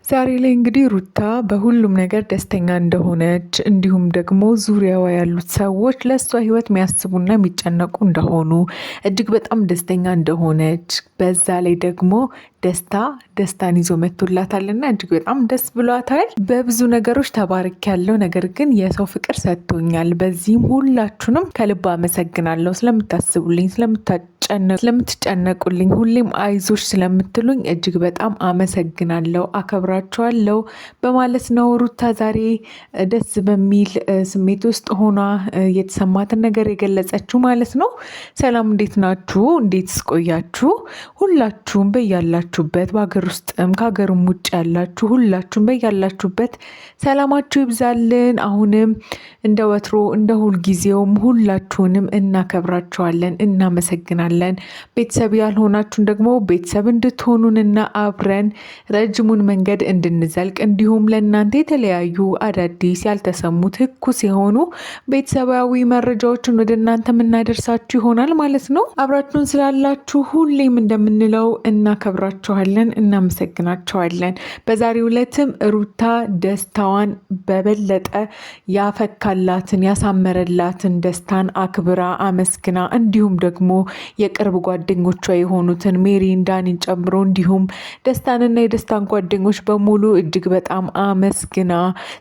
ዛሬ ላይ እንግዲህ ሩታ በሁሉም ነገር ደስተኛ እንደሆነች እንዲሁም ደግሞ ዙሪያዋ ያሉት ሰዎች ለእሷ ህይወት የሚያስቡና የሚጨነቁ እንደሆኑ እጅግ በጣም ደስተኛ እንደሆነች በዛ ላይ ደግሞ ደስታን ይዞ መጥቶላታልና እጅግ በጣም ደስ ብሏታል። በብዙ ነገሮች ተባርክ ያለው ነገር ግን የሰው ፍቅር ሰጥቶኛል። በዚህም ሁላችሁንም ከልብ አመሰግናለሁ። ስለምታስቡልኝ፣ ስለምትጨነቁልኝ፣ ሁሌም አይዞሽ ስለምትሉኝ እጅግ በጣም አመሰግናለሁ፣ አከብራችኋለሁ በማለት ነው ሩታ ዛሬ ደስ በሚል ስሜት ውስጥ ሆኗ የተሰማትን ነገር የገለጸችው ማለት ነው። ሰላም፣ እንዴት ናችሁ? እንዴት ስቆያችሁ? ሁላችሁም በያላችሁበት በሀገር ውስጥም ከሀገርም ውጭ ያላችሁ ሁላችሁም በያላችሁበት ሰላማችሁ ይብዛልን። አሁንም እንደ ወትሮ እንደ ሁልጊዜውም ሁላችሁንም እናከብራችኋለን፣ እናመሰግናለን። ቤተሰብ ያልሆናችሁን ደግሞ ቤተሰብ እንድትሆኑንና አብረን ረጅሙን መንገድ እንድንዘልቅ እንዲሁም ለእናንተ የተለያዩ አዳዲስ ያልተሰሙ ትኩስ የሆኑ ቤተሰባዊ መረጃዎችን ወደ እናንተ የምናደርሳችሁ ይሆናል ማለት ነው። አብራችሁን ስላላችሁ ሁሌም እንደምንለው እናከብራችኋለን፣ እናመሰግናችኋለን። በዛሬው ዕለትም ሩታ ደስታዋን በበለጠ ያፈካላትን ያሳመረላትን ደስታን አክብራ አመስግና እንዲሁም ደግሞ የቅርብ ጓደኞቿ የሆኑትን ሜሪን፣ ዳኒን ጨምሮ እንዲሁም ደስታንና የደስታን ጓደኞች በሙሉ እጅግ በጣም አመስግና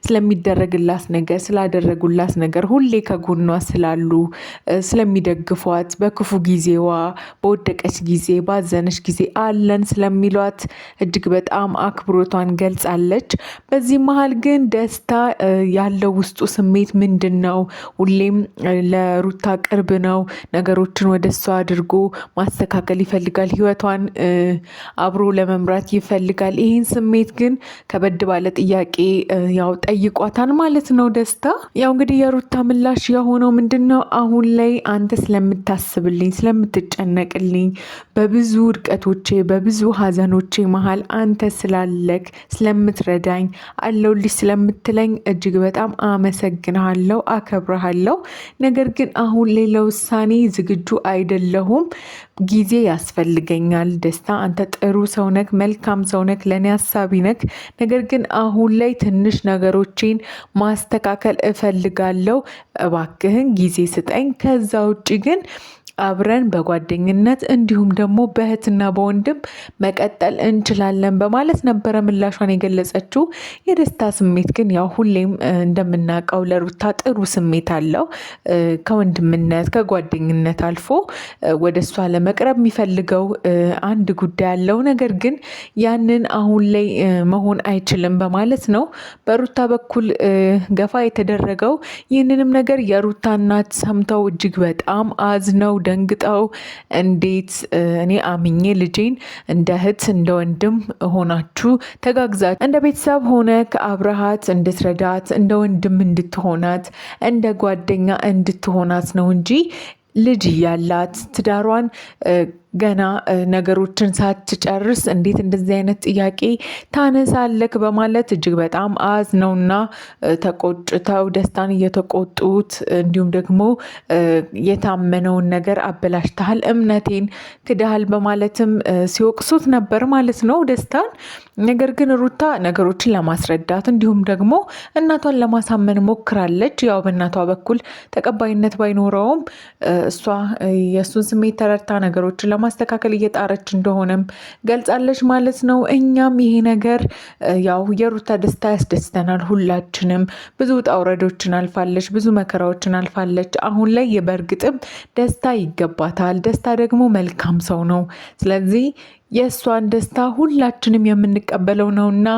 ስለሚደረግላት ነገር ስላደረጉላት ነገር ሁሌ ከጎኗ ስላሉ ስለሚደግፏት በክፉ ጊዜዋ በወደቀች ጊዜ ባዘነች ጊዜ አለን ስለሚሏት እጅግ በጣም አክብሮቷን ገልጻለች። በዚህ መሀል ግን ደስታ ያለው ውስጡ ስሜት ምንድን ነው? ሁሌም ለሩታ ቅርብ ነው። ነገሮችን ወደ እሷ አድርጎ ማስተካከል ይፈልጋል። ህይወቷን አብሮ ለመምራት ይፈልጋል። ይህን ስሜት ግን ከበድ ባለ ጥያቄ ያው ጠይቋታል ማለት ነው። ደስታ ያው እንግዲህ የሩታ ምላሽ የሆነው ምንድን ነው? አሁን ላይ አንተ ስለምታስብልኝ ስለምትጨነቅልኝ በብዙ ውድቀቶቼ በብዙ ሀዘኖቼ መሀል አንተ ስላለክ ስለምትረዳኝ አለውልሽ ስለምትለኝ እጅግ በጣም አመሰግንሃለሁ፣ አከብረሃለሁ። ነገር ግን አሁን ሌላ ውሳኔ ዝግጁ አይደለሁም። ጊዜ ያስፈልገኛል። ደስታ አንተ ጥሩ ሰው ነክ፣ መልካም ሰው ነክ፣ ለእኔ ሀሳቢ ነክ። ነገር ግን አሁን ላይ ትንሽ ነገሮችን ማስተካከል እፈልጋለሁ። እባክህን ጊዜ ስጠኝ። ከዛ ውጭ ግን አብረን በጓደኝነት እንዲሁም ደግሞ በእህትና በወንድም መቀጠል እንችላለን በማለት ነበረ ምላሿን የገለጸችው። የደስታ ስሜት ግን ያው ሁሌም እንደምናውቀው ለሩታ ጥሩ ስሜት አለው። ከወንድምነት ከጓደኝነት አልፎ ወደ እሷ ለመቅረብ የሚፈልገው አንድ ጉዳይ አለው። ነገር ግን ያንን አሁን ላይ መሆን አይችልም በማለት ነው በሩታ በኩል ገፋ የተደረገው። ይህንንም ነገር የሩታ እናት ሰምተው እጅግ በጣም አዝነው ደንግጠው እንዴት እኔ አምኜ ልጄን እንደ እህት እንደ ወንድም ሆናችሁ ተጋግዛችሁ እንደ ቤተሰብ ሆነ ከአብረሃት እንድትረዳት እንደ ወንድም እንድትሆናት እንደ ጓደኛ እንድትሆናት ነው እንጂ ልጅ ያላት ትዳሯን ገና ነገሮችን ሳትጨርስ እንዴት እንደዚህ አይነት ጥያቄ ታነሳለክ በማለት እጅግ በጣም አዝነውና ተቆጭተው ደስታን እየተቆጡት እንዲሁም ደግሞ የታመነውን ነገር አበላሽተሃል፣ እምነቴን ክደሃል በማለትም ሲወቅሱት ነበር ማለት ነው ደስታን። ነገር ግን ሩታ ነገሮችን ለማስረዳት እንዲሁም ደግሞ እናቷን ለማሳመን ሞክራለች። ያው በእናቷ በኩል ተቀባይነት ባይኖረውም እሷ የእሱን ስሜት ተረድታ ነገሮችን ለማስተካከል እየጣረች እንደሆነም ገልጻለች ማለት ነው። እኛም ይሄ ነገር ያው የሩታ ደስታ ያስደስተናል። ሁላችንም ብዙ ውጣ ውረዶችን አልፋለች፣ ብዙ መከራዎችን አልፋለች። አሁን ላይ በእርግጥም ደስታ ይገባታል። ደስታ ደግሞ መልካም ሰው ነው። ስለዚህ የእሷን ደስታ ሁላችንም የምንቀበለው ነውና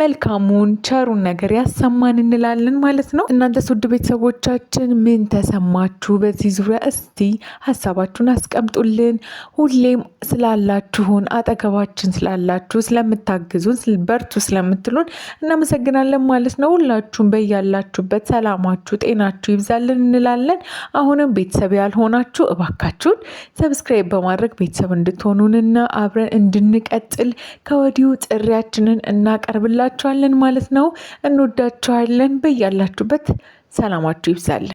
መልካሙን ቸሩን ነገር ያሰማን እንላለን ማለት ነው። እናንተስ ውድ ቤተሰቦቻችን ምን ተሰማችሁ በዚህ ዙሪያ? እስቲ ሀሳባችሁን አስቀምጡልን። ሁሌም ስላላችሁን አጠገባችን ስላላችሁ ስለምታግዙን በርቱ ስለምትሉን እናመሰግናለን ማለት ነው። ሁላችሁም በያላችሁበት ሰላማችሁ ጤናችሁ ይብዛልን እንላለን። አሁንም ቤተሰብ ያልሆናችሁ እባካችሁን ሰብስክራይብ በማድረግ ቤተሰብ እንድትሆኑንና አብረን እንድንቀጥል ከወዲሁ ጥሪያችንን እናቀርብላችኋለን ማለት ነው። እንወዳችኋለን። በያላችሁበት ሰላማችሁ ይብዛልን።